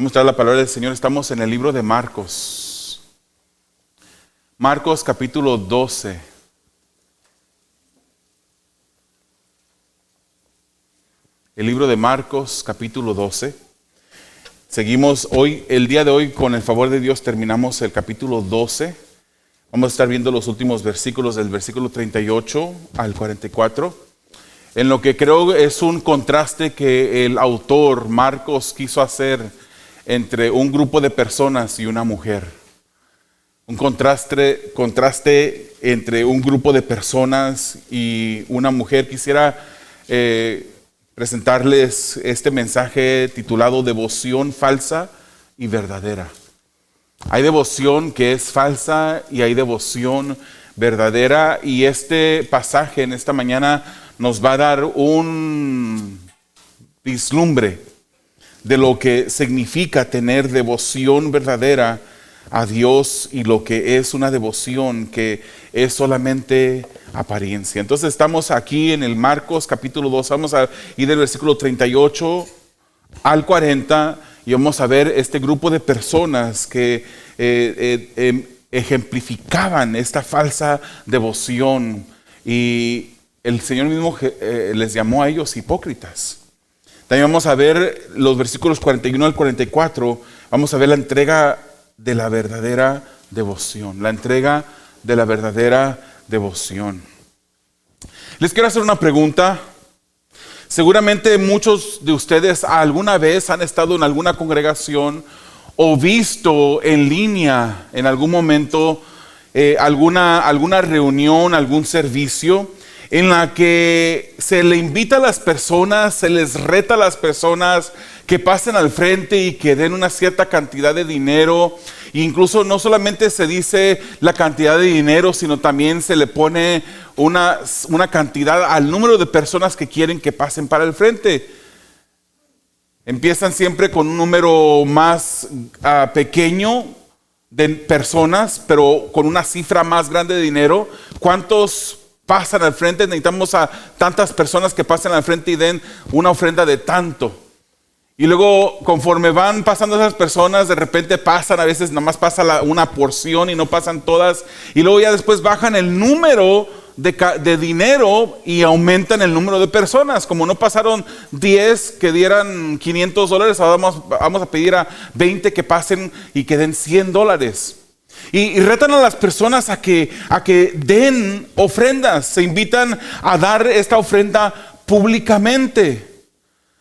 Vamos a traer la palabra del Señor. Estamos en el libro de Marcos. Marcos capítulo 12. El libro de Marcos capítulo 12. Seguimos hoy, el día de hoy, con el favor de Dios, terminamos el capítulo 12. Vamos a estar viendo los últimos versículos del versículo 38 al 44. En lo que creo es un contraste que el autor Marcos quiso hacer entre un grupo de personas y una mujer. Un contraste entre un grupo de personas y una mujer. Quisiera presentarles este mensaje titulado Devoción falsa y verdadera. Hay devoción que es falsa y hay devoción verdadera, y este pasaje en esta mañana nos va a dar un vislumbre de lo que significa tener devoción verdadera a Dios y lo que es una devoción que es solamente apariencia. Entonces estamos aquí en el Marcos capítulo 2, vamos a ir del versículo 38 al 40 y vamos a ver este grupo de personas que ejemplificaban esta falsa devoción, y el Señor mismo les llamó a ellos hipócritas. También vamos a ver los versículos 41 al 44, vamos a ver la entrega de la verdadera devoción, la entrega de la verdadera devoción. Les quiero hacer una pregunta. Seguramente muchos de ustedes alguna vez han estado en alguna congregación o visto en línea en algún momento alguna reunión, algún servicio en la que se le invita a las personas, se les reta a las personas que pasen al frente y que den una cierta cantidad de dinero. E incluso no solamente se dice la cantidad de dinero, sino también se le pone una cantidad al número de personas que quieren que pasen para el frente. Empiezan siempre con un número más pequeño de personas, pero con una cifra más grande de dinero. ¿Cuántos pasan al frente? Necesitamos a tantas personas que pasen al frente y den una ofrenda de tanto. Y luego, conforme van pasando esas personas, de repente pasan, a veces nada más pasa una porción y no pasan todas. Y luego ya después bajan el número de dinero y aumentan el número de personas. Como no pasaron 10 que dieran $500, ahora vamos a pedir a 20 que pasen y que den $100. Y retan a las personas a que den ofrendas. Se invitan a dar esta ofrenda públicamente.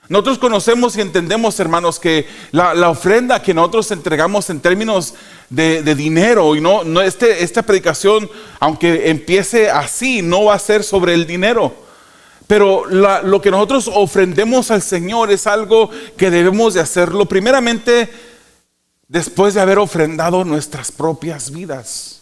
Nosotros conocemos y entendemos, hermanos, que la ofrenda que nosotros entregamos en términos de dinero, y esta predicación, aunque empiece así, no va a ser sobre el dinero. Pero lo que nosotros ofrendemos al Señor es algo que debemos de hacerlo primeramente después de haber ofrendado nuestras propias vidas.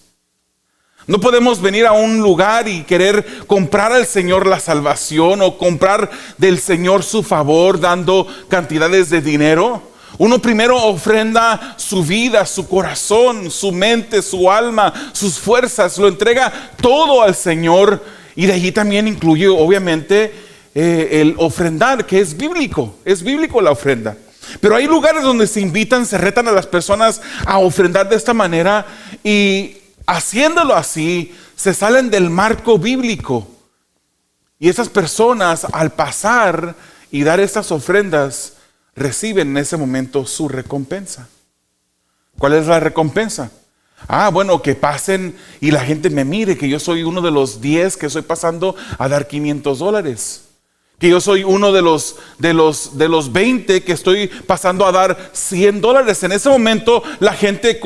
No podemos venir a un lugar y querer comprar al Señor la salvación o comprar del Señor su favor dando cantidades de dinero. Uno primero ofrenda su vida, su corazón, su mente, su alma, sus fuerzas, lo entrega todo al Señor, y de allí también incluye obviamente el ofrendar, que es bíblico la ofrenda. Pero hay lugares donde se invitan, se retan a las personas a ofrendar de esta manera, y haciéndolo así se salen del marco bíblico. Y esas personas, al pasar y dar estas ofrendas, reciben en ese momento su recompensa. ¿Cuál es la recompensa? Bueno, que pasen y la gente me mire, que yo soy uno de los 10 que estoy pasando a dar $500. Que yo soy uno de los 20 que estoy pasando a dar $100. En ese momento la gente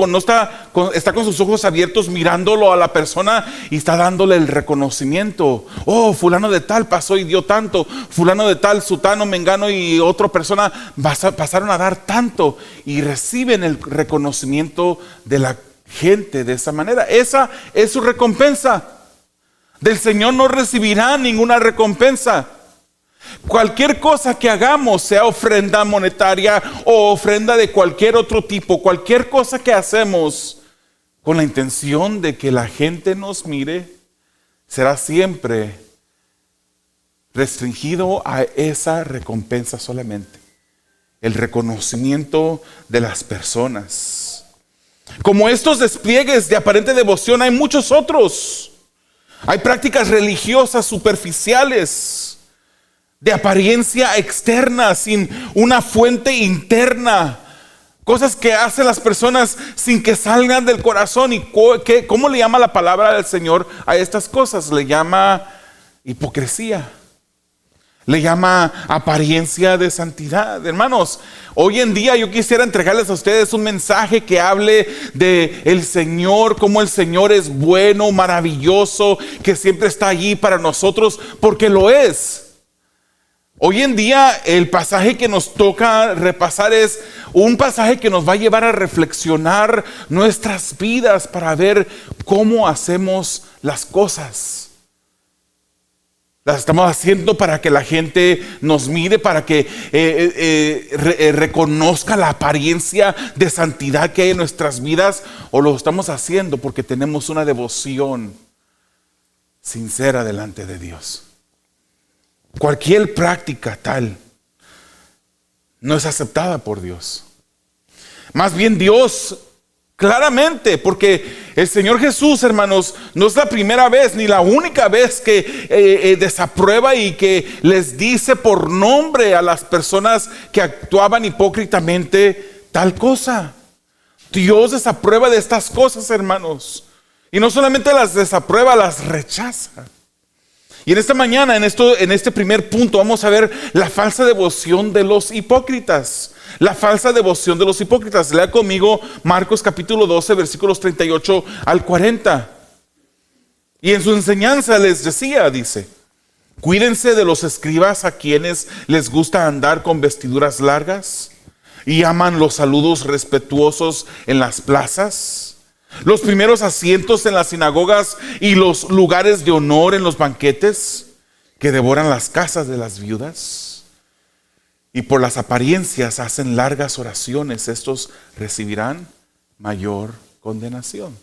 está con sus ojos abiertos mirándolo a la persona y está dándole el reconocimiento. Fulano de tal pasó y dio tanto. Fulano de tal, sutano, mengano y otra persona pasaron a dar tanto. Y reciben el reconocimiento de la gente de esa manera. Esa es su recompensa. Del Señor no recibirá ninguna recompensa. Cualquier cosa que hagamos, sea ofrenda monetaria o ofrenda de cualquier otro tipo, cualquier cosa que hacemos con la intención de que la gente nos mire, será siempre restringido a esa recompensa solamente. el reconocimiento de las personas. Como estos despliegues de aparente devoción, hay muchos otros. Hay prácticas religiosas superficiales, de apariencia externa, sin una fuente interna. Cosas que hacen las personas sin que salgan del corazón. ¿Y cómo le llama la palabra del Señor a estas cosas? Le llama hipocresía. Le llama apariencia de santidad. Hermanos, hoy en día yo quisiera entregarles a ustedes un mensaje que hable de el Señor, cómo el Señor es bueno, maravilloso, que siempre está allí para nosotros, porque lo es. Hoy en día el pasaje que nos toca repasar es un pasaje que nos va a llevar a reflexionar nuestras vidas para ver cómo hacemos las cosas. Las estamos haciendo para que la gente nos mire, para que reconozca la apariencia de santidad que hay en nuestras vidas, o lo estamos haciendo porque tenemos una devoción sincera delante de Dios. Cualquier práctica tal no es aceptada por Dios. Más bien Dios claramente, porque el Señor Jesús, hermanos, no es la primera vez ni la única vez que desaprueba y que les dice por nombre a las personas que actuaban hipócritamente tal cosa. Dios desaprueba de estas cosas, hermanos, y no solamente las desaprueba, las rechaza. Y en esta mañana, en este primer punto, vamos a ver la falsa devoción de los hipócritas. La falsa devoción de los hipócritas. Lea conmigo Marcos capítulo 12, versículos 38 al 40. Y en su enseñanza les decía, dice: cuídense de los escribas, a quienes les gusta andar con vestiduras largas y aman los saludos respetuosos en las plazas, los primeros asientos en las sinagogas y los lugares de honor en los banquetes, que devoran las casas de las viudas y por las apariencias hacen largas oraciones. Estos recibirán mayor condenación.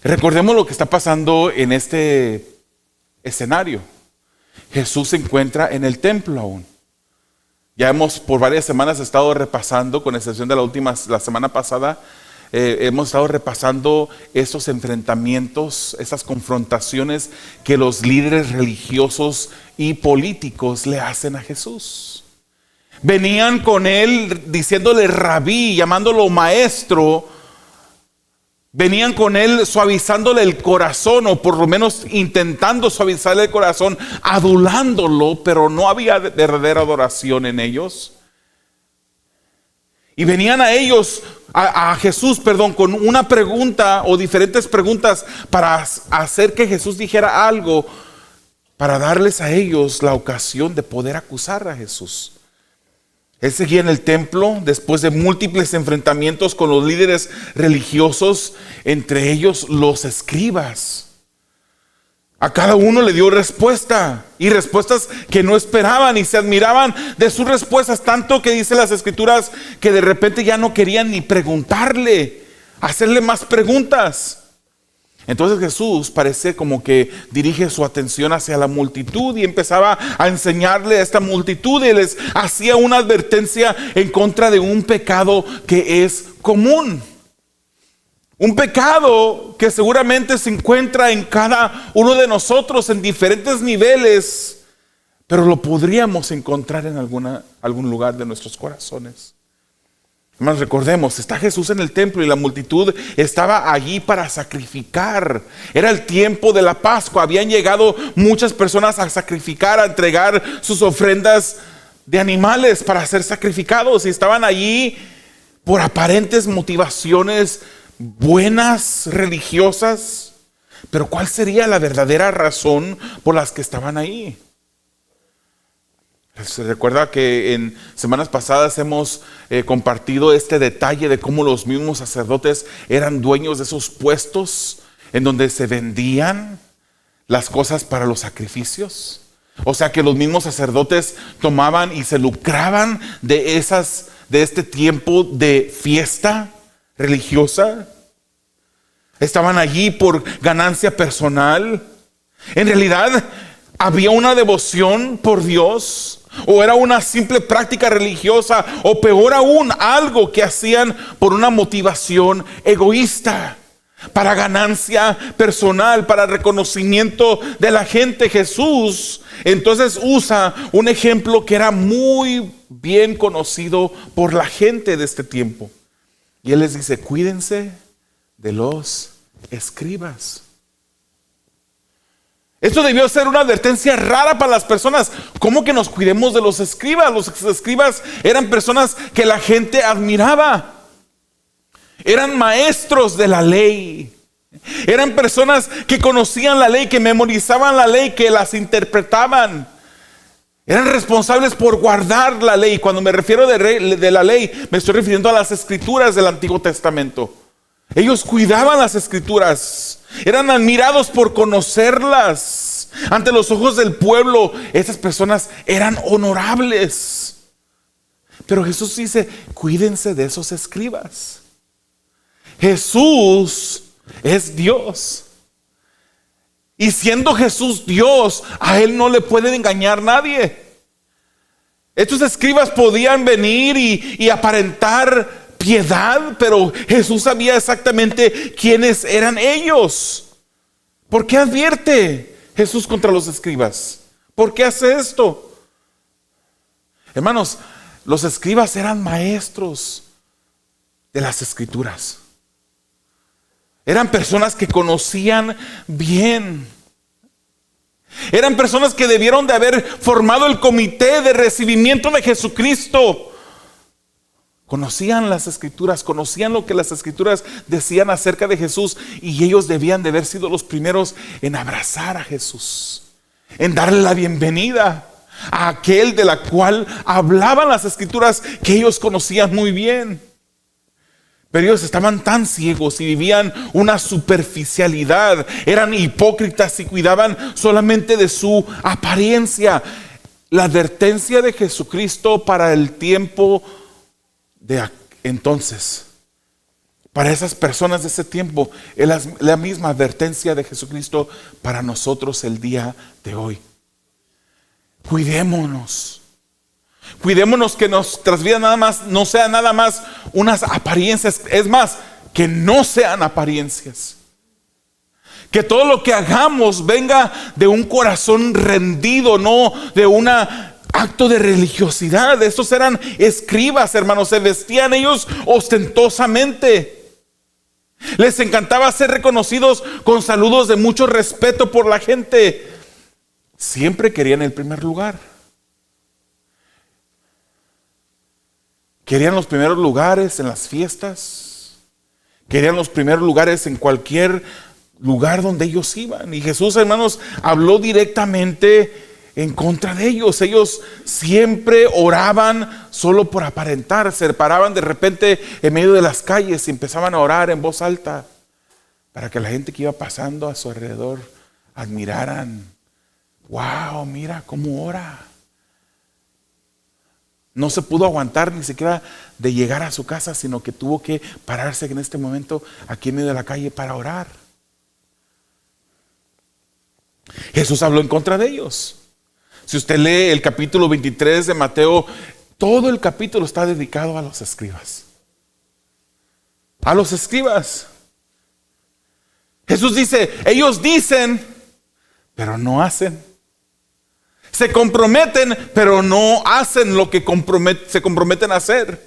Recordemos lo que está pasando en este escenario. Jesús se encuentra en el templo aún. Ya hemos por varias semanas estado repasando, con excepción de la semana pasada, hemos estado repasando esos enfrentamientos, esas confrontaciones que los líderes religiosos y políticos le hacen a Jesús. Venían con él diciéndole rabí, llamándolo maestro. Venían con él suavizándole el corazón, o por lo menos intentando suavizarle el corazón, adulándolo, pero no había verdadera adoración en ellos. Y venían a ellos, a Jesús, con una pregunta o diferentes preguntas para hacer que Jesús dijera algo, para darles a ellos la ocasión de poder acusar a Jesús. Él seguía en el templo después de múltiples enfrentamientos con los líderes religiosos, entre ellos los escribas. A cada uno le dio respuesta, y respuestas que no esperaban, y se admiraban de sus respuestas, tanto que dice las escrituras que de repente ya no querían ni preguntarle, hacerle más preguntas. Entonces Jesús parece como que dirige su atención hacia la multitud y empezaba a enseñarle a esta multitud, y les hacía una advertencia en contra de un pecado que es común. Un pecado que seguramente se encuentra en cada uno de nosotros en diferentes niveles, pero lo podríamos encontrar en algún lugar de nuestros corazones. Hermanos, recordemos, está Jesús en el templo y la multitud estaba allí para sacrificar. Era el tiempo de la Pascua. Habían llegado muchas personas a sacrificar, a entregar sus ofrendas de animales para ser sacrificados, y estaban allí por aparentes motivaciones buenas, religiosas. Pero ¿cuál sería la verdadera razón por las que estaban ahí? Se recuerda que en semanas pasadas hemos compartido este detalle de cómo los mismos sacerdotes eran dueños de esos puestos en donde se vendían las cosas para los sacrificios. O sea que los mismos sacerdotes tomaban y se lucraban de este tiempo de fiesta religiosa. Estaban allí por ganancia personal. En realidad había una devoción por Dios, o era una simple práctica religiosa, o peor aún, algo que hacían por una motivación egoísta, para ganancia personal, para reconocimiento de la gente. Jesús entonces usa un ejemplo que era muy bien conocido por la gente de este tiempo, y Él les dice: cuídense de los escribas. Esto debió ser una advertencia rara para las personas. ¿Cómo que nos cuidemos de los escribas? Los escribas eran personas que la gente admiraba. Eran maestros de la ley. Eran personas que conocían la ley, que memorizaban la ley, que las interpretaban. Eran responsables por guardar la ley. Cuando me refiero de la ley, me estoy refiriendo a las escrituras del Antiguo Testamento. Ellos cuidaban las escrituras. Eran admirados por conocerlas. Ante los ojos del pueblo, esas personas eran honorables. Pero Jesús dice: cuídense de esos escribas. Jesús es Dios. Y siendo Jesús Dios, a Él no le puede engañar nadie. Estos escribas podían venir y aparentar piedad, pero Jesús sabía exactamente quiénes eran ellos. ¿Por qué advierte Jesús contra los escribas? ¿Por qué hace esto? Hermanos, los escribas eran maestros de las escrituras. Eran personas que conocían bien. Eran personas que debieron de haber formado el comité de recibimiento de Jesucristo. Conocían las escrituras, conocían lo que las escrituras decían acerca de Jesús, y ellos debían de haber sido los primeros en abrazar a Jesús, en darle la bienvenida a aquel de la cual hablaban las escrituras, que ellos conocían muy bien. Pero ellos estaban tan ciegos y vivían una superficialidad, eran hipócritas y cuidaban solamente de su apariencia. La advertencia de Jesucristo para el tiempo de entonces, para esas personas de ese tiempo, es la misma advertencia de Jesucristo para nosotros el día de hoy. Cuidémonos. Cuidémonos que nuestras vidas no sean nada más unas apariencias. Es más, que no sean apariencias. Que todo lo que hagamos venga de un corazón rendido, no de una acto de religiosidad. Estos eran escribas, hermanos. Se vestían ellos ostentosamente. Les encantaba ser reconocidos con saludos de mucho respeto por la gente. Siempre querían el primer lugar. Querían los primeros lugares en las fiestas. Querían los primeros lugares en cualquier lugar donde ellos iban. Y Jesús, hermanos, habló directamente en contra de ellos. Ellos siempre oraban solo por aparentar. Se paraban de repente en medio de las calles y empezaban a orar en voz alta, para que la gente que iba pasando a su alrededor admiraran: wow, mira cómo ora. No se pudo aguantar ni siquiera de llegar a su casa, sino que tuvo que pararse en este momento aquí en medio de la calle para orar. Jesús habló en contra de ellos. Si usted lee el capítulo 23 de Mateo, todo el capítulo está dedicado a los escribas. A los escribas. Jesús dice: ellos dicen, pero no hacen. Se comprometen, pero no hacen lo que se comprometen a hacer.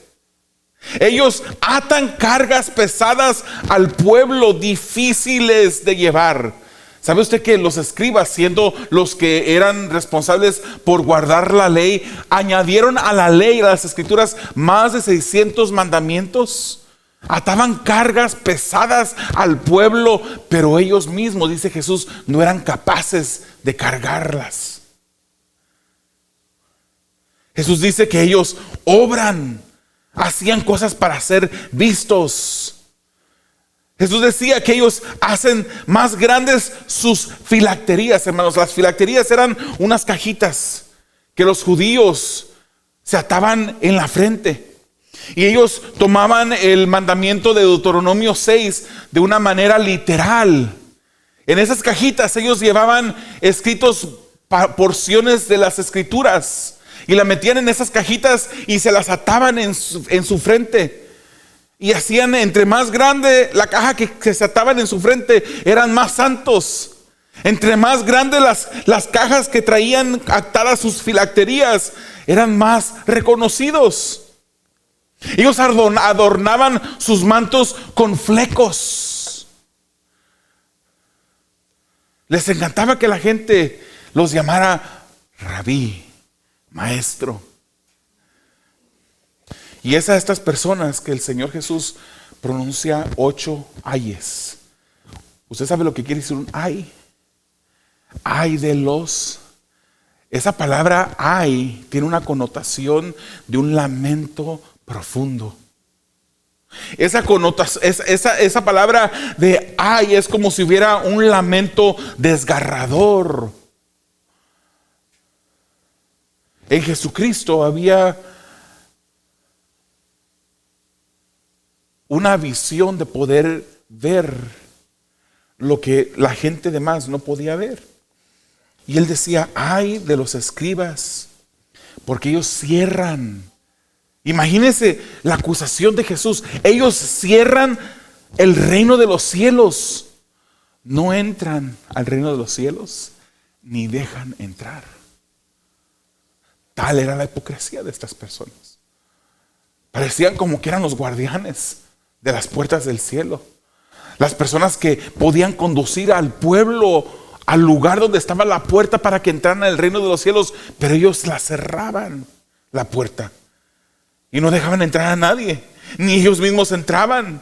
Ellos atan cargas pesadas al pueblo, difíciles de llevar. ¿Sabe usted que los escribas, siendo los que eran responsables por guardar la ley, añadieron a la ley, a las escrituras, más de 600 mandamientos? Ataban cargas pesadas al pueblo, pero ellos mismos, dice Jesús, no eran capaces de cargarlas. Jesús dice que ellos obran, hacían cosas para ser vistos. Jesús decía que ellos hacen más grandes sus filacterías, hermanos. Las filacterías eran unas cajitas que los judíos se ataban en la frente. Y ellos tomaban el mandamiento de Deuteronomio 6 de una manera literal. En esas cajitas ellos llevaban escritos porciones de las escrituras. Y la metían en esas cajitas y se las ataban en su frente. Y hacían, entre más grande la caja que se ataban en su frente, eran más santos. Entre más grandes las cajas que traían atadas sus filacterías, eran más reconocidos. Ellos adornaban sus mantos con flecos. Les encantaba que la gente los llamara rabí, maestro. Y es a estas personas que el Señor Jesús pronuncia 8 ayes. ¿Usted sabe lo que quiere decir un ay? Ay de los. Esa palabra ay tiene una connotación de un lamento profundo. Esa palabra de ay es como si hubiera un lamento desgarrador. En Jesucristo había una visión de poder ver lo que la gente demás no podía ver. Y él decía, ay de los escribas, porque ellos cierran. Imagínense la acusación de Jesús. Ellos cierran el reino de los cielos. No entran al reino de los cielos, ni dejan entrar. Tal era la hipocresía de estas personas. Parecían como que eran los guardianes de las puertas del cielo. Las personas que podían conducir al pueblo al lugar donde estaba la puerta para que entraran al reino de los cielos, pero ellos la cerraban, la puerta, y no dejaban entrar a nadie, ni ellos mismos entraban.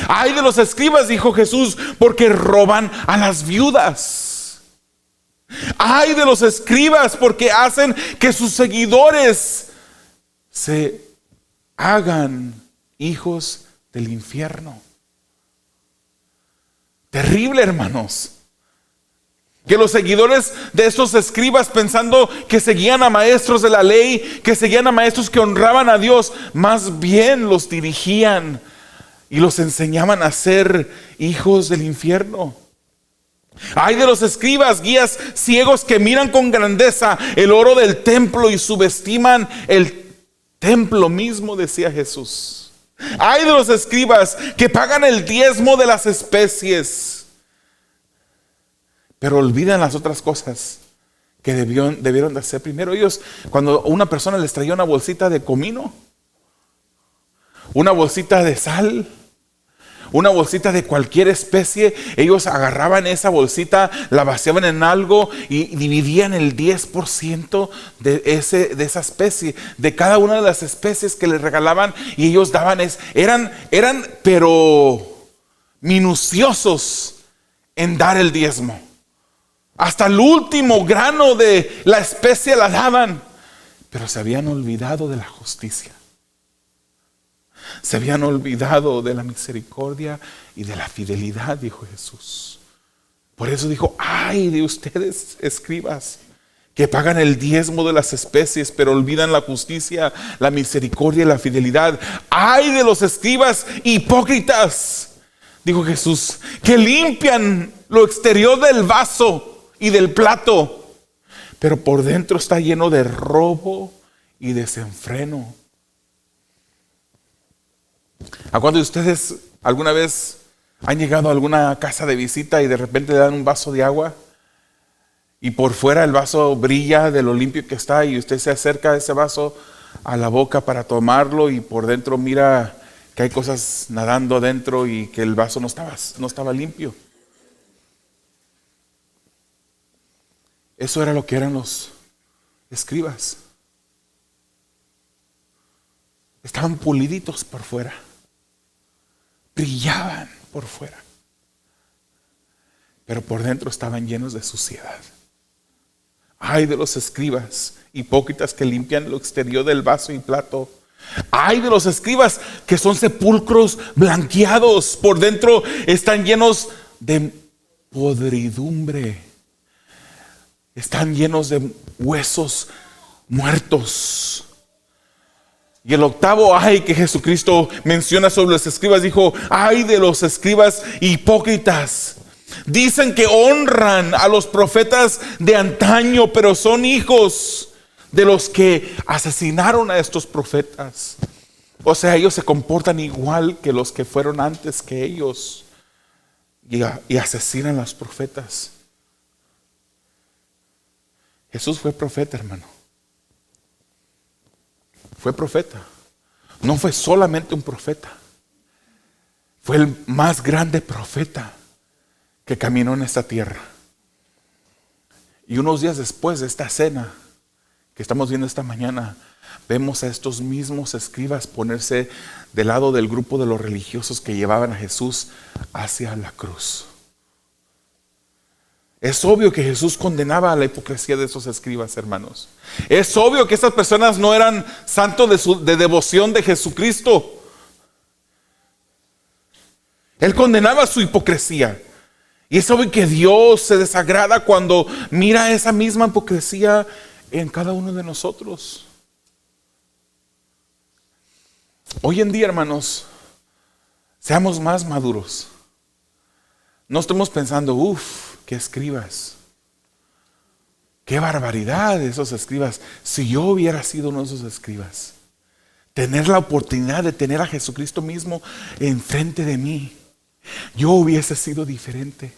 Ay de los escribas, dijo Jesús, porque roban a las viudas. Ay de los escribas, porque hacen que sus seguidores se hagan hijos del infierno. Terrible, hermanos. Que los seguidores de estos escribas, pensando que seguían a maestros de la ley, que seguían a maestros que honraban a Dios, más bien los dirigían y los enseñaban a ser hijos del infierno. Ay de los escribas, guías ciegos, que miran con grandeza el oro del templo y subestiman el templo mismo, decía Jesús. Ay de los escribas, que pagan el diezmo de las especies, pero olvidan las otras cosas que debieron de hacer primero. Ellos, cuando una persona les traía una bolsita de comino, una bolsita de sal, una bolsita de cualquier especie, ellos agarraban esa bolsita, la vaciaban en algo y dividían el 10% de esa especie, de cada una de las especies que les regalaban, y ellos daban, eran pero minuciosos en dar el diezmo. Hasta el último grano de la especie la daban, pero se habían olvidado de la justicia. Se habían olvidado de la misericordia y de la fidelidad, dijo Jesús. Por eso dijo, ay de ustedes, escribas, que pagan el diezmo de las especies, pero olvidan la justicia, la misericordia y la fidelidad. Ay de los escribas hipócritas, dijo Jesús, que limpian lo exterior del vaso y del plato, pero por dentro está lleno de robo y desenfreno. ¿A cuántos de ustedes alguna vez han llegado a alguna casa de visita y de repente le dan un vaso de agua y por fuera el vaso brilla de lo limpio que está, y usted se acerca a ese vaso a la boca para tomarlo y por dentro mira que hay cosas nadando dentro y que el vaso no estaba limpio? Eso era lo que eran los escribas. Estaban puliditos por fuera, brillaban por fuera, pero por dentro estaban llenos de suciedad. Ay de los escribas hipócritas, que limpian lo exterior del vaso y plato. Ay de los escribas, que son sepulcros blanqueados, por dentro están llenos de podridumbre. Están llenos de huesos muertos. Y el octavo ay que Jesucristo menciona sobre los escribas, dijo, ay de los escribas hipócritas. Dicen que honran a los profetas de antaño, pero son hijos de los que asesinaron a estos profetas. O sea, ellos se comportan igual que los que fueron antes que ellos y asesinan a los profetas. Jesús fue profeta, hermano. Fue profeta. No fue solamente un profeta. Fue el más grande profeta que caminó en esta tierra. Y unos días después de esta cena que estamos viendo esta mañana, vemos a estos mismos escribas ponerse del lado del grupo de los religiosos que llevaban a Jesús hacia la cruz. Es obvio que Jesús condenaba la hipocresía de esos escribas, hermanos. Es obvio que estas personas no eran santos de devoción de Jesucristo. Él condenaba su hipocresía. Y es obvio que Dios se desagrada cuando mira esa misma hipocresía en cada uno de nosotros. Hoy en día, hermanos, seamos más maduros. No estemos pensando, qué escribas, qué barbaridad esos escribas. Si yo hubiera sido uno de esos escribas, tener la oportunidad de tener a Jesucristo mismo enfrente de mí, yo hubiese sido diferente.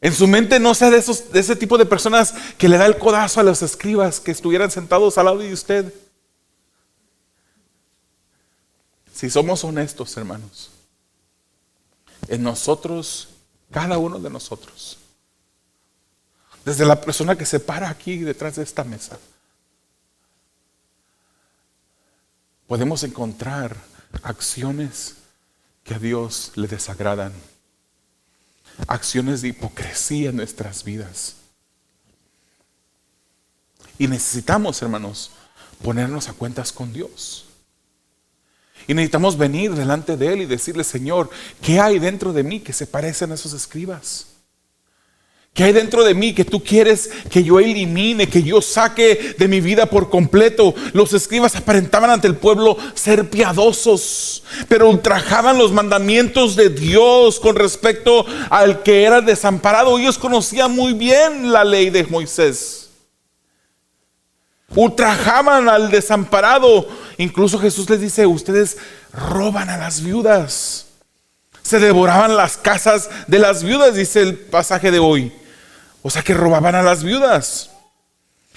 En su mente no sea de ese tipo de personas que le da el codazo a los escribas que estuvieran sentados al lado de usted. Si somos honestos, hermanos, en nosotros, cada uno de nosotros, desde la persona que se para aquí detrás de esta mesa, podemos encontrar acciones que a Dios le desagradan, acciones de hipocresía en nuestras vidas. Y necesitamos, hermanos, ponernos a cuentas con Dios. Y necesitamos venir delante de Él y decirle, Señor, ¿qué hay dentro de mí que se parecen a esos escribas? ¿Qué hay dentro de mí que tú quieres que yo elimine, que yo saque de mi vida por completo? Los escribas aparentaban ante el pueblo ser piadosos, pero ultrajaban los mandamientos de Dios con respecto al que era desamparado. Ellos conocían muy bien la ley de Moisés. Ultrajaban al desamparado. Incluso Jesús les dice, ustedes roban a las viudas. Se devoraban las casas de las viudas, dice el pasaje de hoy. O sea que robaban a las viudas.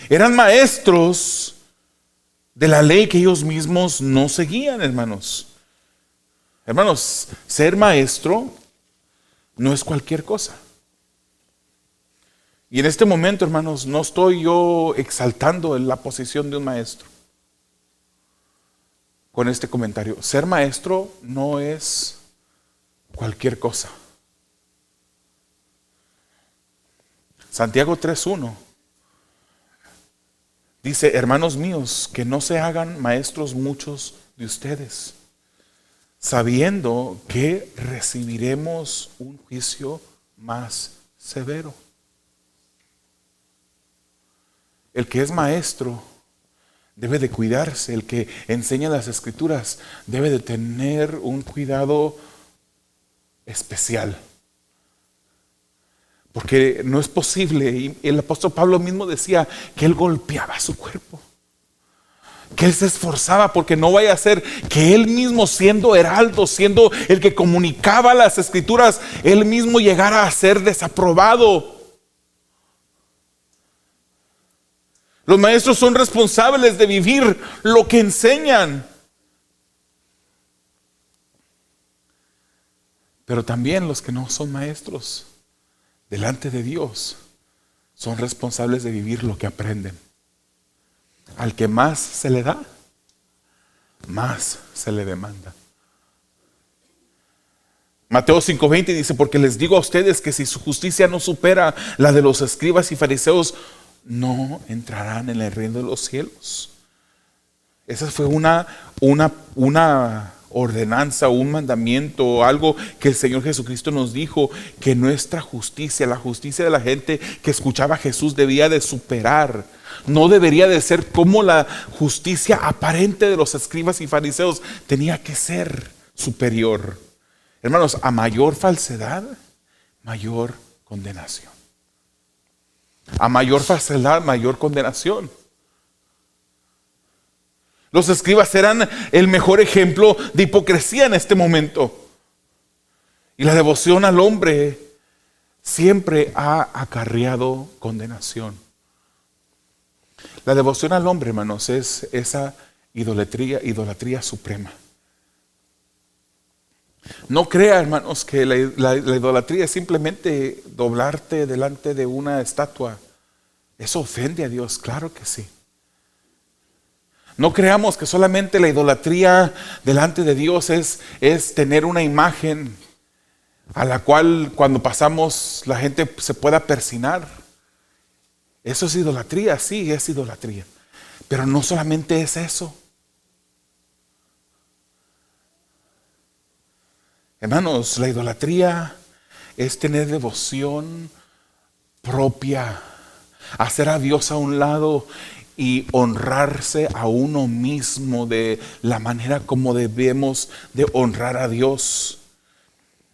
Eran maestros de la ley que ellos mismos no seguían, hermanos. Hermanos, ser maestro no es cualquier cosa. Y en este momento, hermanos, no estoy yo exaltando la posición de un maestro con este comentario. Ser maestro no es cualquier cosa. Santiago 3:1 dice, hermanos míos, que no se hagan maestros muchos de ustedes, sabiendo que recibiremos un juicio más severo. El que es maestro debe de cuidarse, el que enseña las escrituras debe de tener un cuidado especial. Porque no es posible, y el apóstol Pablo mismo decía que él golpeaba su cuerpo, que él se esforzaba porque no vaya a ser que él mismo, siendo heraldo, siendo el que comunicaba las escrituras, él mismo llegara a ser desaprobado. Los maestros son responsables de vivir lo que enseñan. Pero también los que no son maestros delante de Dios son responsables de vivir lo que aprenden. Al que más se le da, más se le demanda. Mateo 5:20 dice, porque les digo a ustedes que si su justicia no supera la de los escribas y fariseos, no entrarán en el reino de los cielos. Esa fue una ordenanza, un mandamiento, algo que el Señor Jesucristo nos dijo, que nuestra justicia, la justicia de la gente que escuchaba a Jesús, debía de superar. No debería de ser como la justicia aparente de los escribas y fariseos, tenía que ser superior. Hermanos, a mayor falsedad, mayor condenación. A mayor facilidad, mayor condenación. Los escribas eran el mejor ejemplo de hipocresía en este momento. Y la devoción al hombre siempre ha acarreado condenación. La devoción al hombre, hermanos, es esa idolatría suprema. No crea, hermanos, que la idolatría es simplemente doblarte delante de una estatua. Eso ofende a Dios, claro que sí. No creamos que solamente la idolatría delante de Dios es tener una imagen a la cual cuando pasamos la gente se pueda persignar. Eso es idolatría, sí, es idolatría. Pero no solamente es eso. Hermanos, la idolatría es tener devoción propia, hacer a Dios a un lado y honrarse a uno mismo de la manera como debemos de honrar a Dios.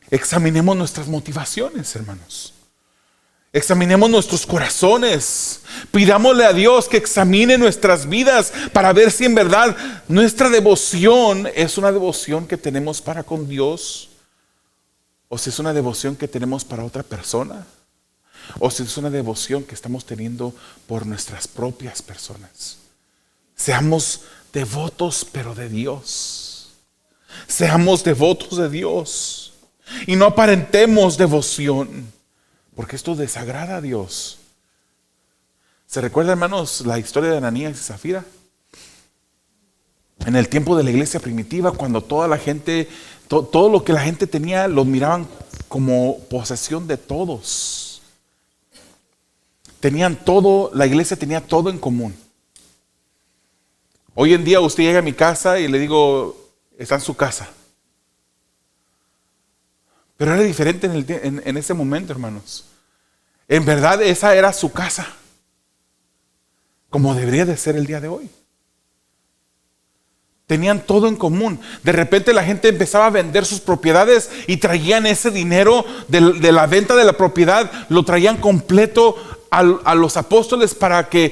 Examinemos nuestras motivaciones, hermanos. Examinemos nuestros corazones. Pidámosle a Dios que examine nuestras vidas para ver si en verdad nuestra devoción es una devoción que tenemos para con Dios, o si es una devoción que tenemos para otra persona, o si es una devoción que estamos teniendo por nuestras propias personas. Seamos devotos, pero de Dios. Seamos devotos de Dios. Y no aparentemos devoción, porque esto desagrada a Dios. ¿Se recuerda, hermanos, la historia de Ananías y Zafira? En el tiempo de la iglesia primitiva, cuando toda la gente, todo lo que la gente tenía, lo miraban como posesión de todos. Tenían todo, la iglesia tenía todo en común. Hoy en día usted llega a mi casa y le digo, está en su casa. Pero era diferente en ese momento, hermanos. En verdad esa era su casa, como debería de ser el día de hoy. Tenían todo en común. De repente la gente empezaba a vender sus propiedades y traían ese dinero de la venta de la propiedad, lo traían completo a los apóstoles para que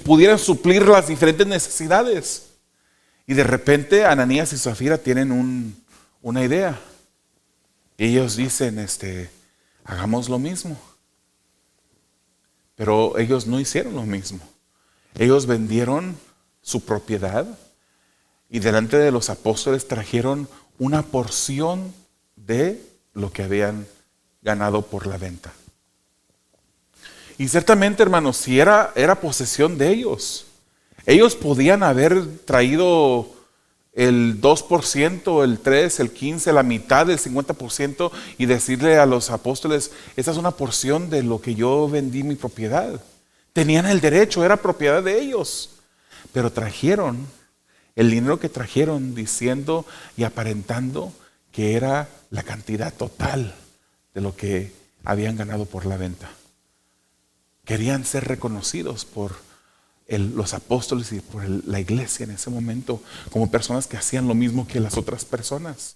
pudieran suplir las diferentes necesidades. Y de repente Ananías y Zafira tienen una idea. Y ellos dicen, hagamos lo mismo. Pero ellos no hicieron lo mismo. Ellos vendieron su propiedad y delante de los apóstoles trajeron una porción de lo que habían ganado por la venta. Y ciertamente, hermanos, si era posesión de ellos, ellos podían haber traído el 2%, el 3%, el 15%, la mitad del 50% y decirle a los apóstoles, esta es una porción de lo que yo vendí mi propiedad. Tenían el derecho, era propiedad de ellos. Pero trajeron el dinero que trajeron diciendo y aparentando que era la cantidad total de lo que habían ganado por la venta. Querían ser reconocidos por los apóstoles y por la iglesia en ese momento como personas que hacían lo mismo que las otras personas.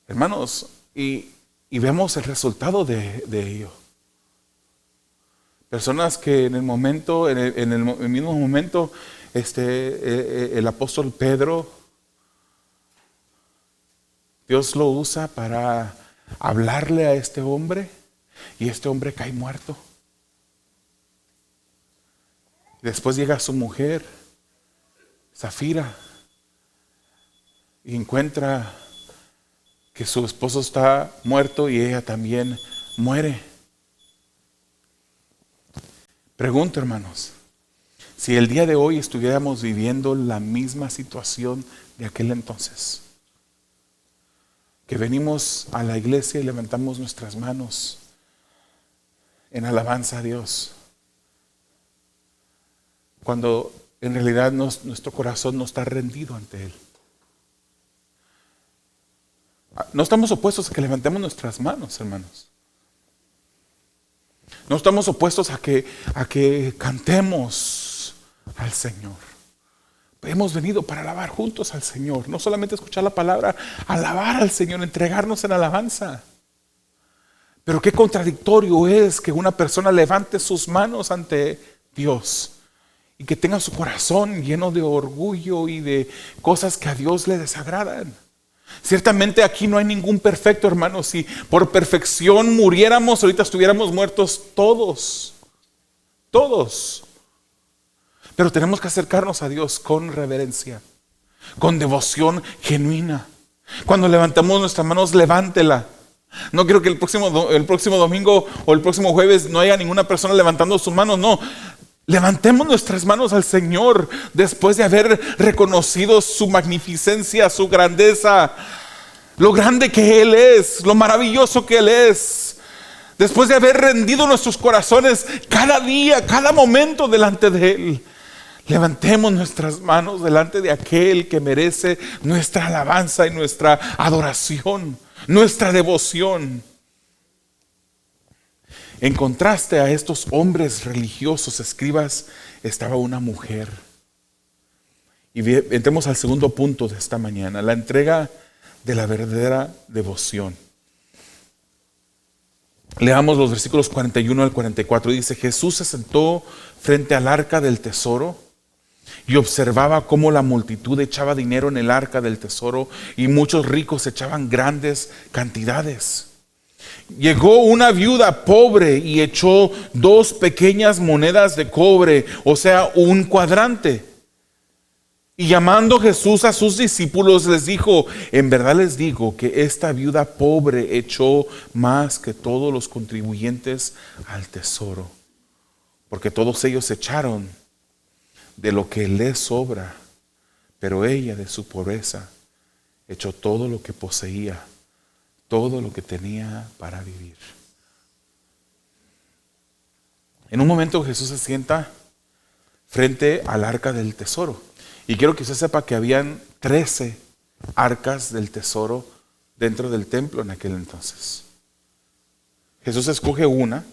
Hermanos, y vemos el resultado de ello. Personas que en el momento, en el mismo momento, el apóstol Pedro, Dios lo usa para hablarle a este hombre y este hombre cae muerto. Después llega su mujer, Zafira, y encuentra que su esposo está muerto y ella también muere. Pregunto, hermanos, si el día de hoy estuviéramos viviendo la misma situación de aquel entonces, que venimos a la iglesia y levantamos nuestras manos en alabanza a Dios, cuando en realidad nuestro corazón no está rendido ante Él. No estamos opuestos a que levantemos nuestras manos, hermanos. No estamos opuestos a que cantemos al Señor. Hemos venido para alabar juntos al Señor. No solamente escuchar la palabra, alabar al Señor, entregarnos en alabanza. Pero qué contradictorio es que una persona levante sus manos ante Dios y que tenga su corazón lleno de orgullo y de cosas que a Dios le desagradan. Ciertamente aquí no hay ningún perfecto, hermanos. Si por perfección muriéramos, ahorita estuviéramos muertos todos. Todos. Pero tenemos que acercarnos a Dios con reverencia, con devoción genuina. Cuando levantamos nuestras manos, levántela. No quiero que el próximo domingo o el próximo jueves no haya ninguna persona levantando sus manos. No, levantemos nuestras manos al Señor después de haber reconocido su magnificencia, su grandeza, lo grande que Él es, lo maravilloso que Él es. Después de haber rendido nuestros corazones cada día, cada momento delante de Él, levantemos nuestras manos delante de aquel que merece nuestra alabanza y nuestra adoración, nuestra devoción. En contraste a estos hombres religiosos, escribas, estaba una mujer. Y entremos al segundo punto de esta mañana, la entrega de la verdadera devoción. Leamos los versículos 41 al 44. Dice: Jesús se sentó frente al arca del tesoro y observaba cómo la multitud echaba dinero en el arca del tesoro y muchos ricos echaban grandes cantidades. Llegó una viuda pobre y echó 2 pequeñas monedas de cobre, o sea, un cuadrante. Y llamando Jesús a sus discípulos les dijo: en verdad les digo que esta viuda pobre echó más que todos los contribuyentes al tesoro, porque todos ellos echaron de lo que les sobra, pero ella de su pobreza echó todo lo que poseía, todo lo que tenía para vivir. En un momento Jesús se sienta frente al arca del tesoro. Y quiero que usted sepa que habían 13 arcas del tesoro dentro del templo en aquel entonces. Jesús escoge una.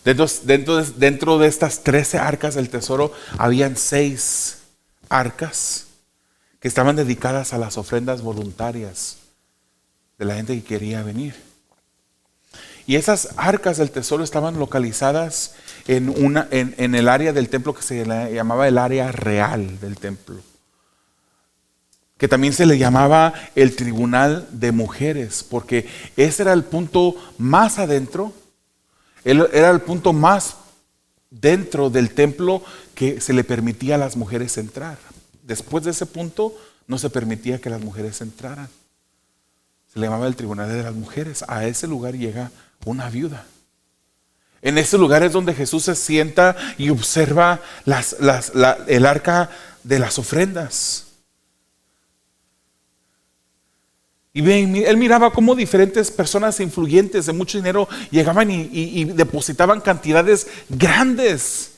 Dentro de estas 13 arcas del tesoro habían 6 arcas que estaban dedicadas a las ofrendas voluntarias de la gente que quería venir. Y esas arcas del tesoro estaban localizadas en el área del templo que se llamaba el área real del templo, que también se le llamaba el tribunal de mujeres, porque ese era el punto más adentro, era el punto más dentro del templo que se le permitía a las mujeres entrar. Después de ese punto no se permitía que las mujeres entraran. Se le llamaba el tribunal de las mujeres. A ese lugar llega una viuda. En ese lugar es donde Jesús se sienta y observa el arca de las ofrendas. Y él miraba cómo diferentes personas influyentes de mucho dinero llegaban y depositaban cantidades grandes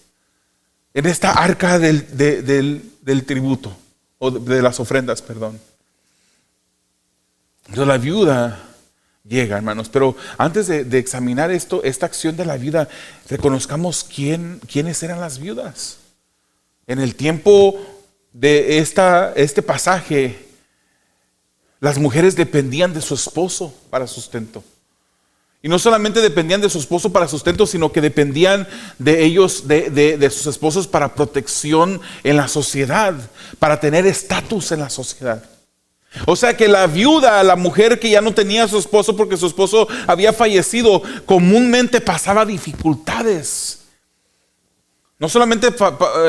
en esta arca del tributo, o de las ofrendas, perdón. Entonces la viuda llega, hermanos, pero antes de examinar esta acción de la viuda, reconozcamos quiénes eran las viudas. En el tiempo de este pasaje, las mujeres dependían de su esposo para sustento. Y no solamente dependían de su esposo para sustento, sino que dependían de ellos, de sus esposos para protección en la sociedad, para tener estatus en la sociedad. O sea que la viuda, la mujer que ya no tenía a su esposo porque su esposo había fallecido, comúnmente pasaba dificultades. No solamente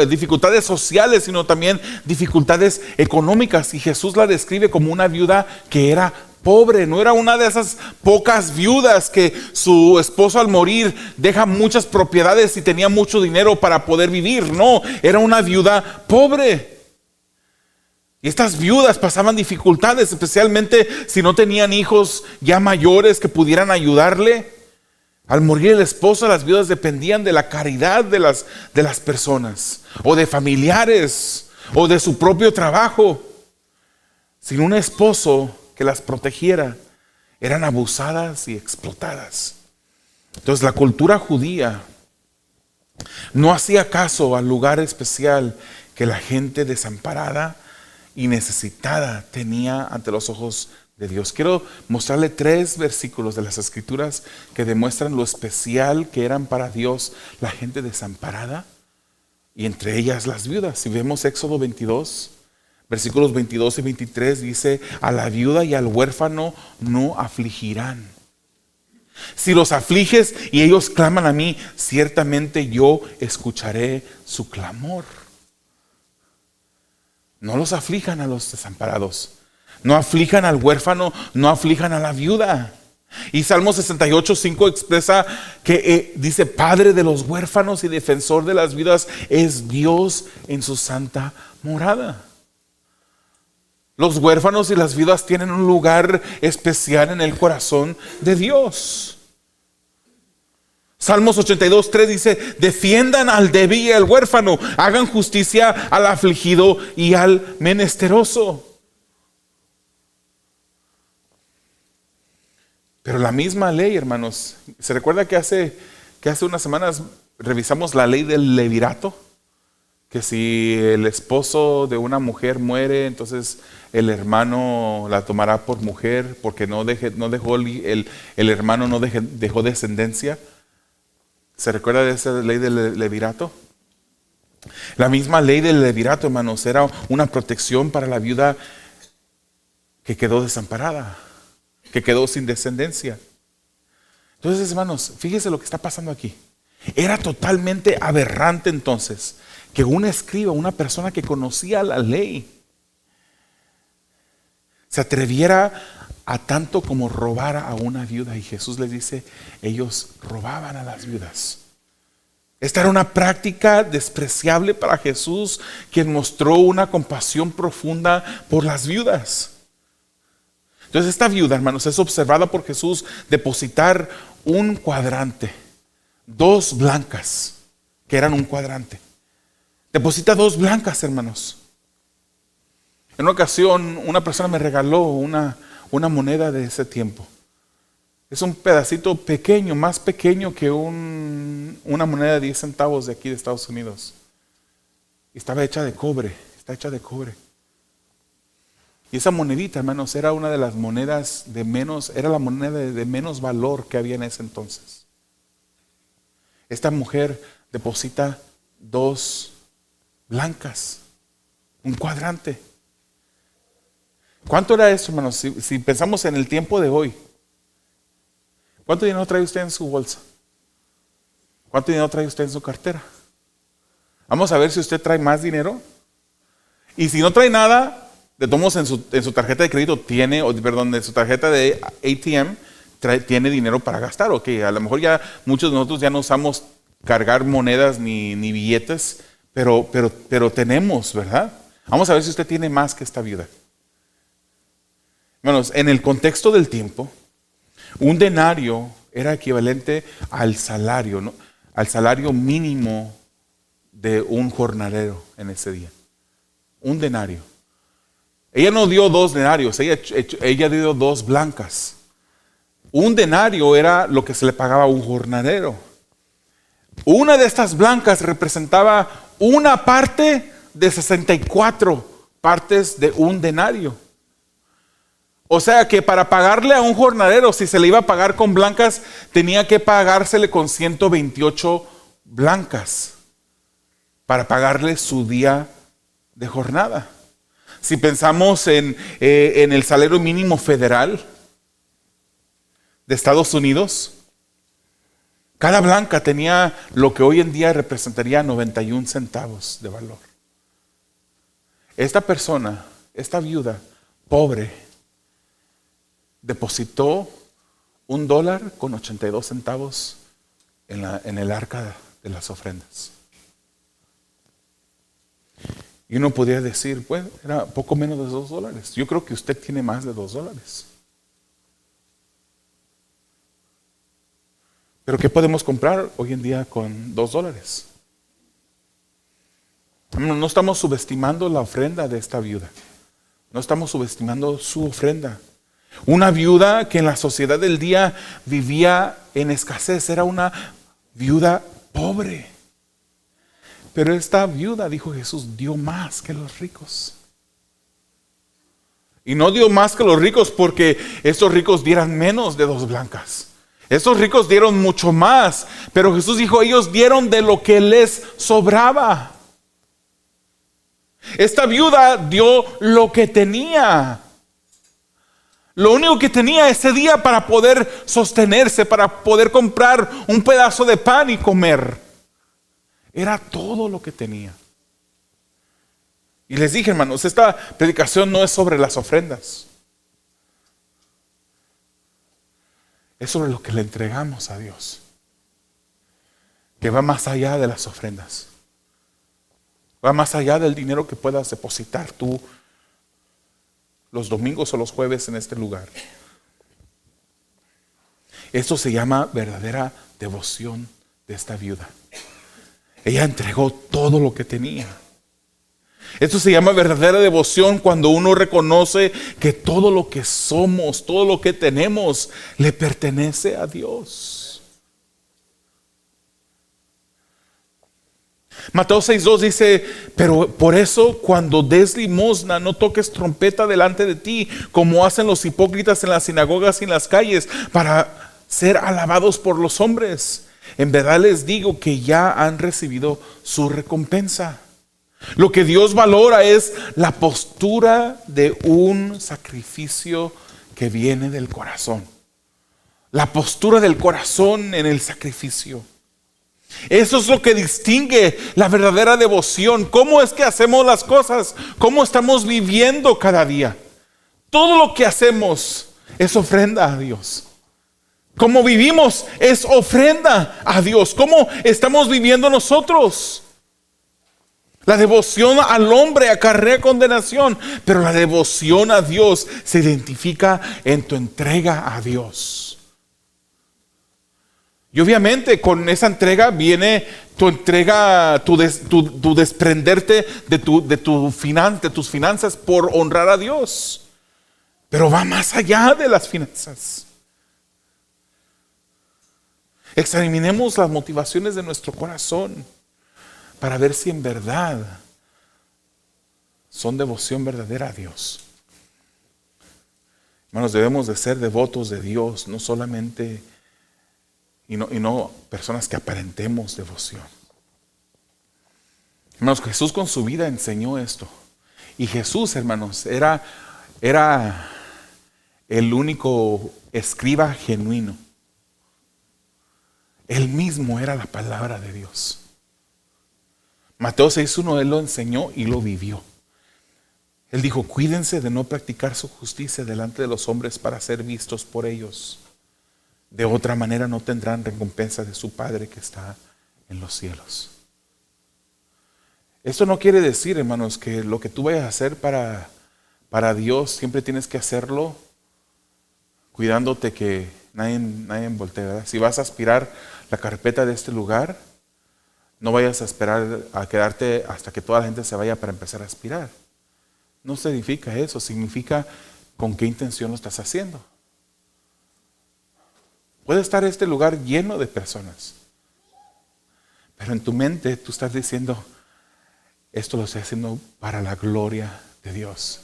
dificultades sociales, sino también dificultades económicas. Y Jesús la describe como una viuda que era pobre. No era una de esas pocas viudas que su esposo al morir deja muchas propiedades y tenía mucho dinero para poder vivir. No, era una viuda pobre. Y estas viudas pasaban dificultades, especialmente si no tenían hijos ya mayores que pudieran ayudarle. Al morir el esposo, las viudas dependían de la caridad de las personas, o de familiares, o de su propio trabajo. Sin un esposo que las protegiera, eran abusadas y explotadas. Entonces la cultura judía no hacía caso al lugar especial que la gente desamparada y necesitada tenía ante los ojos de Dios. Quiero mostrarle 3 versículos de las Escrituras que demuestran lo especial que eran para Dios la gente desamparada, y entre ellas las viudas. Si vemos Éxodo 22, versículos 22 y 23, dice: a la viuda y al huérfano no afligirán. Si los afliges y ellos claman a mí, ciertamente yo escucharé su clamor. No los aflijan a los desamparados, no aflijan al huérfano, no aflijan a la viuda. Y Salmo 68:5 expresa que dice: Padre de los huérfanos y defensor de las viudas es Dios en su santa morada. Los huérfanos y las viudas tienen un lugar especial en el corazón de Dios. Salmos 82:3 dice: defiendan al débil y al huérfano, hagan justicia al afligido y al menesteroso. Pero la misma ley, hermanos, ¿se recuerda que hace unas semanas revisamos la ley del levirato? Que si el esposo de una mujer muere, entonces el hermano la tomará por mujer, porque el hermano no dejó descendencia. ¿Se recuerda de esa ley del levirato? La misma ley del levirato, hermanos, era una protección para la viuda que quedó desamparada, que quedó sin descendencia. Entonces, hermanos, fíjese lo que está pasando aquí. Era totalmente aberrante entonces que un escriba, una persona que conocía la ley, se atreviera a tanto como robar a una viuda. Y Jesús les dice: ellos robaban a las viudas. Esta era una práctica despreciable para Jesús, quien mostró una compasión profunda por las viudas. Entonces esta viuda, hermanos, es observada por Jesús depositar un cuadrante, 2 blancas, que eran un cuadrante. Deposita 2 blancas, hermanos. En una ocasión, una persona me regaló una moneda de ese tiempo. Es un pedacito pequeño, más pequeño que una moneda de 10 centavos de aquí de Estados Unidos. Y estaba hecha de cobre, está hecha de cobre. Y esa monedita, hermanos, era una de las monedas era la moneda de menos valor que había en ese entonces. Esta mujer deposita 2 blancas, un cuadrante. ¿Cuánto era eso, hermanos? Si pensamos en el tiempo de hoy, ¿cuánto dinero trae usted en su bolsa? ¿Cuánto dinero trae usted en su cartera? Vamos a ver si usted trae más dinero. Y si no trae nada, de todos modos en su tarjeta de crédito en su tarjeta de ATM tiene dinero para gastar. Ok, a lo mejor ya muchos de nosotros ya no usamos cargar monedas ni billetes, pero tenemos, ¿verdad? Vamos a ver si usted tiene más que esta viuda. Hermanos, en el contexto del tiempo, un denario era equivalente al salario, ¿no? Al salario mínimo de un jornalero en ese día. Un denario. Ella no dio 2 denarios, ella dio 2 blancas. Un denario era lo que se le pagaba a un jornalero. Una de estas blancas representaba una parte de 64 partes de un denario. O sea que para pagarle a un jornalero, si se le iba a pagar con blancas, tenía que pagársele con 128 blancas para pagarle su día de jornada. Si pensamos en el salario mínimo federal de Estados Unidos, cada blanca tenía lo que hoy en día representaría 91 centavos de valor. Esta persona, esta viuda pobre, depositó $1.82 en el arca de las ofrendas. Y uno podría decir, pues, era poco menos de $2. Yo creo que usted tiene más de $2. Pero ¿qué podemos comprar hoy en día con $2? No estamos subestimando la ofrenda de esta viuda. No estamos subestimando su ofrenda. Una viuda que en la sociedad del día vivía en escasez, era una viuda pobre. Pero esta viuda, dijo Jesús, dio más que los ricos. Y no dio más que los ricos, porque estos ricos dieran menos de 2 blancas. Estos ricos dieron mucho más, pero Jesús dijo, ellos dieron de lo que les sobraba. Esta viuda dio lo que tenía. Lo único que tenía ese día para poder sostenerse, para poder comprar un pedazo de pan y comer. Era todo lo que tenía. Y les dije, hermanos, esta predicación no es sobre las ofrendas. Es sobre lo que le entregamos a Dios, que va más allá de las ofrendas. Va más allá del dinero que puedas depositar tú los domingos o los jueves en este lugar. Esto se llama verdadera devoción de esta viuda. Ella entregó todo lo que tenía. Esto se llama verdadera devoción cuando uno reconoce que todo lo que somos, todo lo que tenemos, le pertenece a Dios. Mateo 6:2 dice, pero por eso cuando des limosna no toques trompeta delante de ti, como hacen los hipócritas en las sinagogas y en las calles, para ser alabados por los hombres. En verdad les digo que ya han recibido su recompensa. Lo que Dios valora es la postura de un sacrificio que viene del corazón. La postura del corazón en el sacrificio. Eso es lo que distingue la verdadera devoción. ¿Cómo es que hacemos las cosas? ¿Cómo estamos viviendo cada día? Todo lo que hacemos es ofrenda a Dios. ¿Cómo vivimos? Es ofrenda a Dios. ¿Cómo estamos viviendo nosotros? La devoción al hombre acarrea condenación, pero la devoción a Dios se identifica en tu entrega a Dios. Y obviamente con esa entrega viene tu entrega, tu desprenderte de tus finanzas por honrar a Dios. Pero va más allá de las finanzas. Examinemos las motivaciones de nuestro corazón para ver si en verdad son devoción verdadera a Dios. Hermanos, debemos de ser devotos de Dios, no solamente y no personas que aparentemos devoción. Hermanos, Jesús con su vida enseñó esto. Y Jesús, hermanos, era el único escriba genuino. Él mismo era la palabra de Dios. Mateo 6:1, Él lo enseñó y lo vivió. Él dijo, cuídense de no practicar su justicia delante de los hombres para ser vistos por ellos. De otra manera no tendrán recompensa de su Padre que está en los cielos. Esto no quiere decir, hermanos, que lo que tú vayas a hacer para Dios siempre tienes que hacerlo cuidándote que nadie voltee, ¿verdad? Si vas a aspirar la carpeta de este lugar, no vayas a esperar a quedarte hasta que toda la gente se vaya para empezar a aspirar. No significa eso, significa con qué intención lo estás haciendo. Puede estar este lugar lleno de personas, pero en tu mente tú estás diciendo, esto lo estoy haciendo para la gloria de Dios,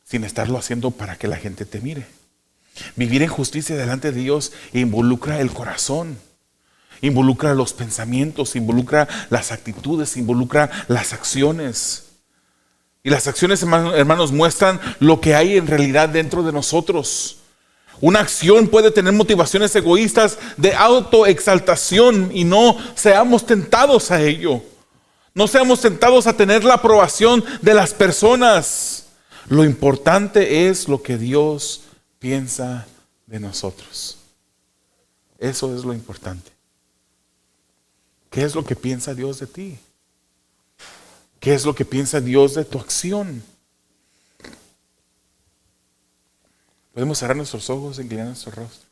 sin estarlo haciendo para que la gente te mire. Vivir en justicia delante de Dios involucra el corazón, involucra los pensamientos, involucra las actitudes, involucra las acciones. Y las acciones, hermanos, muestran lo que hay en realidad dentro de nosotros. Una acción puede tener motivaciones egoístas de autoexaltación y no seamos tentados a ello. No seamos tentados a tener la aprobación de las personas. Lo importante es lo que Dios piensa de nosotros. Eso es lo importante. ¿Qué es lo que piensa Dios de ti? ¿Qué es lo que piensa Dios de tu acción? Podemos cerrar nuestros ojos, inclinar nuestro rostro.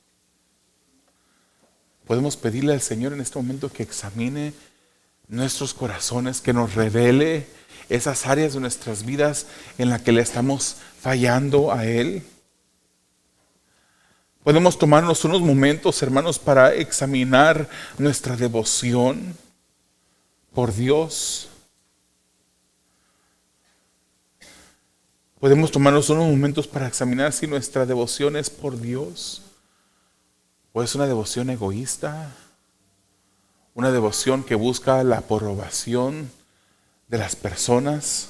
Podemos pedirle al Señor en este momento que examine nuestros corazones, que nos revele esas áreas de nuestras vidas en las que le estamos fallando a Él. Podemos tomarnos unos momentos, hermanos, para examinar nuestra devoción por Dios. Podemos tomarnos unos momentos para examinar si nuestra devoción es por Dios o es una devoción egoísta, una devoción que busca la aprobación de las personas.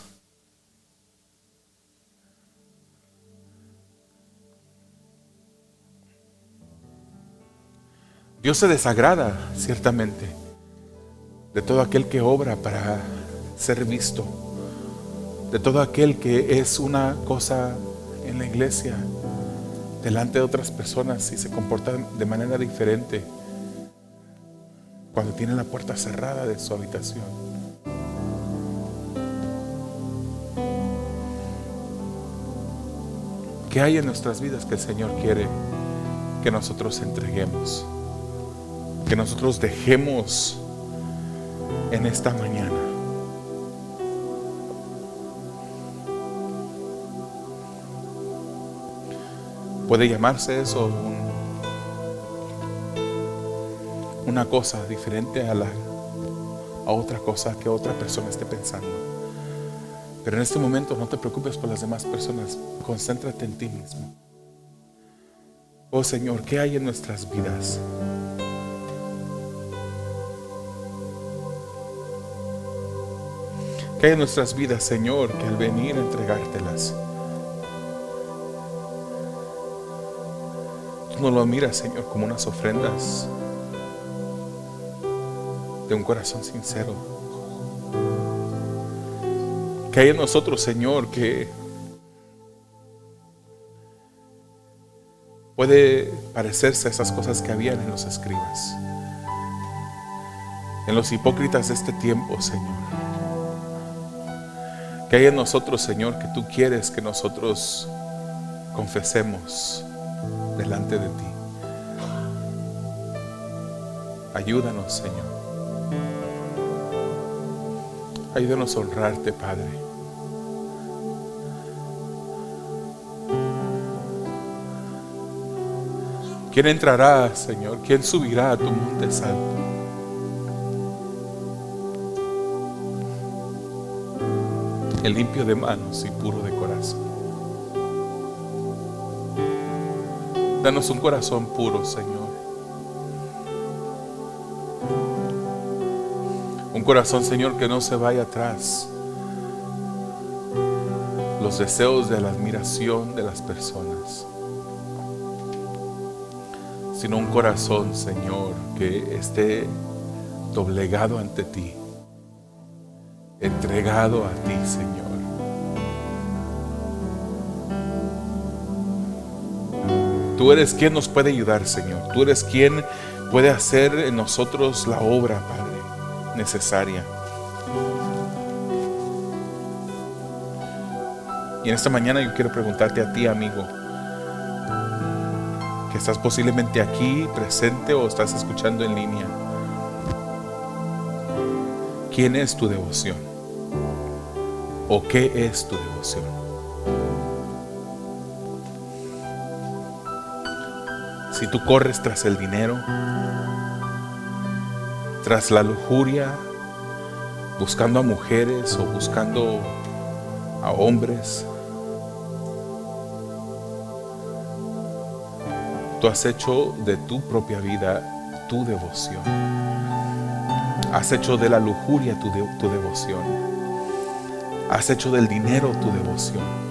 Dios se desagrada, ciertamente, de todo aquel que obra para ser visto, de todo aquel que es una cosa en la iglesia, delante de otras personas y se comporta de manera diferente cuando tiene la puerta cerrada de su habitación. ¿Qué hay en nuestras vidas que el Señor quiere que nosotros entreguemos? Que nosotros dejemos en esta mañana. Puede llamarse eso una cosa diferente a otra cosa que otra persona esté pensando. Pero en este momento no te preocupes por las demás personas, concéntrate en ti mismo. Oh Señor, ¿qué hay en nuestras vidas? ¿Qué hay en nuestras vidas, Señor, que al venir a entregártelas, tú no lo miras, Señor, como unas ofrendas de un corazón sincero? ¿Qué hay en nosotros, Señor, que puede parecerse a esas cosas que habían en los escribas, en los hipócritas de este tiempo, Señor? ¿Qué hay en nosotros, Señor, que tú quieres que nosotros confesemos delante de ti? Ayúdanos, Señor. Ayúdanos a honrarte, Padre. ¿Quién entrará, Señor? ¿Quién subirá a tu monte santo? El limpio de manos y puro de corazón. Danos un corazón puro, Señor. Un corazón, Señor, que no se vaya atrás los deseos de la admiración de las personas, sino un corazón, Señor, que esté doblegado ante ti, entregado a ti, Señor. Tú eres quien nos puede ayudar, Señor. Tú eres quien puede hacer en nosotros la obra, Padre, necesaria. Y en esta mañana yo quiero preguntarte a ti, amigo, que estás posiblemente aquí presente o estás escuchando en línea. ¿Quién es tu devoción? ¿O qué es tu devoción? Si tú corres tras el dinero, tras la lujuria, buscando a mujeres o buscando a hombres, tú has hecho de tu propia vida tu devoción. Has hecho de la lujuria tu devoción. Has hecho del dinero tu devoción.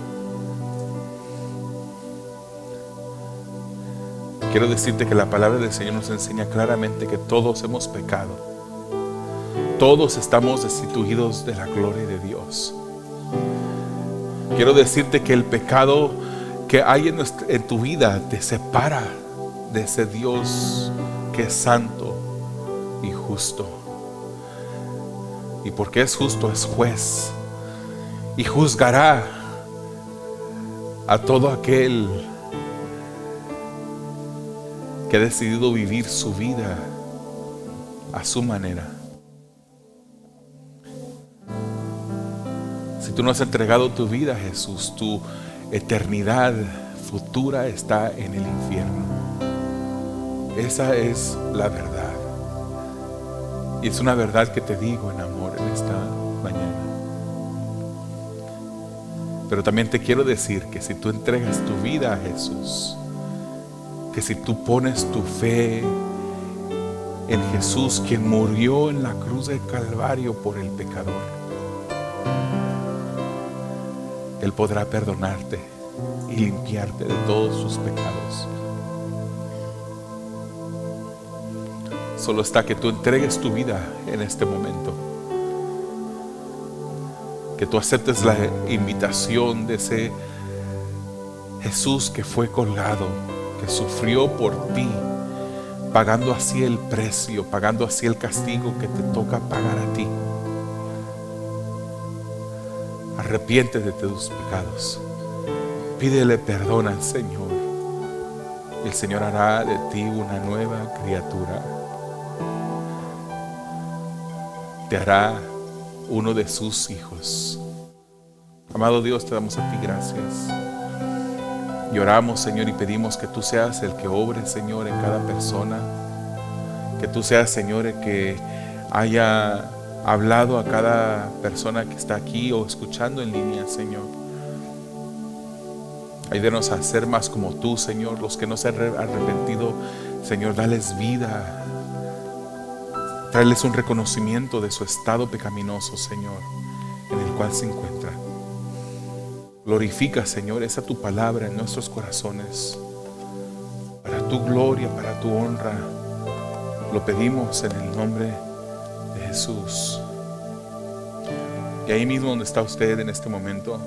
Quiero decirte que la palabra del Señor nos enseña claramente que todos hemos pecado. Todos estamos destituidos de la gloria de Dios. Quiero decirte que el pecado que hay en tu vida te separa de ese Dios que es santo y justo. Y porque es justo, es juez y juzgará a todo aquel que ha decidido vivir su vida a su manera. Si tú no has entregado tu vida a Jesús, tu eternidad futura está en el infierno. Esa es la verdad. Y es una verdad que te digo en amor en esta mañana. Pero también te quiero decir que si tú entregas tu vida a Jesús, que si tú pones tu fe en Jesús, quien murió en la cruz del Calvario por el pecador, Él podrá perdonarte y limpiarte de todos sus pecados. Solo está que tú entregues tu vida en este momento, que tú aceptes la invitación de ese Jesús que fue colgado, que sufrió por ti, pagando así el precio, pagando así el castigo que te toca pagar a ti. Arrepiéntete de tus pecados, pídele perdón al Señor, y el Señor hará de ti una nueva criatura, te hará uno de sus hijos. Amado Dios, te damos a ti gracias y oramos, Señor, y pedimos que tú seas el que obre, Señor, en cada persona, que tú seas, Señor, el que haya hablado a cada persona que está aquí o escuchando en línea, Señor. Ayúdenos a ser más como tú, Señor. Los que no se han arrepentido, Señor, dales vida, tráeles un reconocimiento de su estado pecaminoso, Señor, en el cual se encuentra. Glorifica, Señor, esa tu palabra en nuestros corazones, para tu gloria, para tu honra. Lo pedimos en el nombre de Jesús. Y ahí mismo donde está usted en este momento,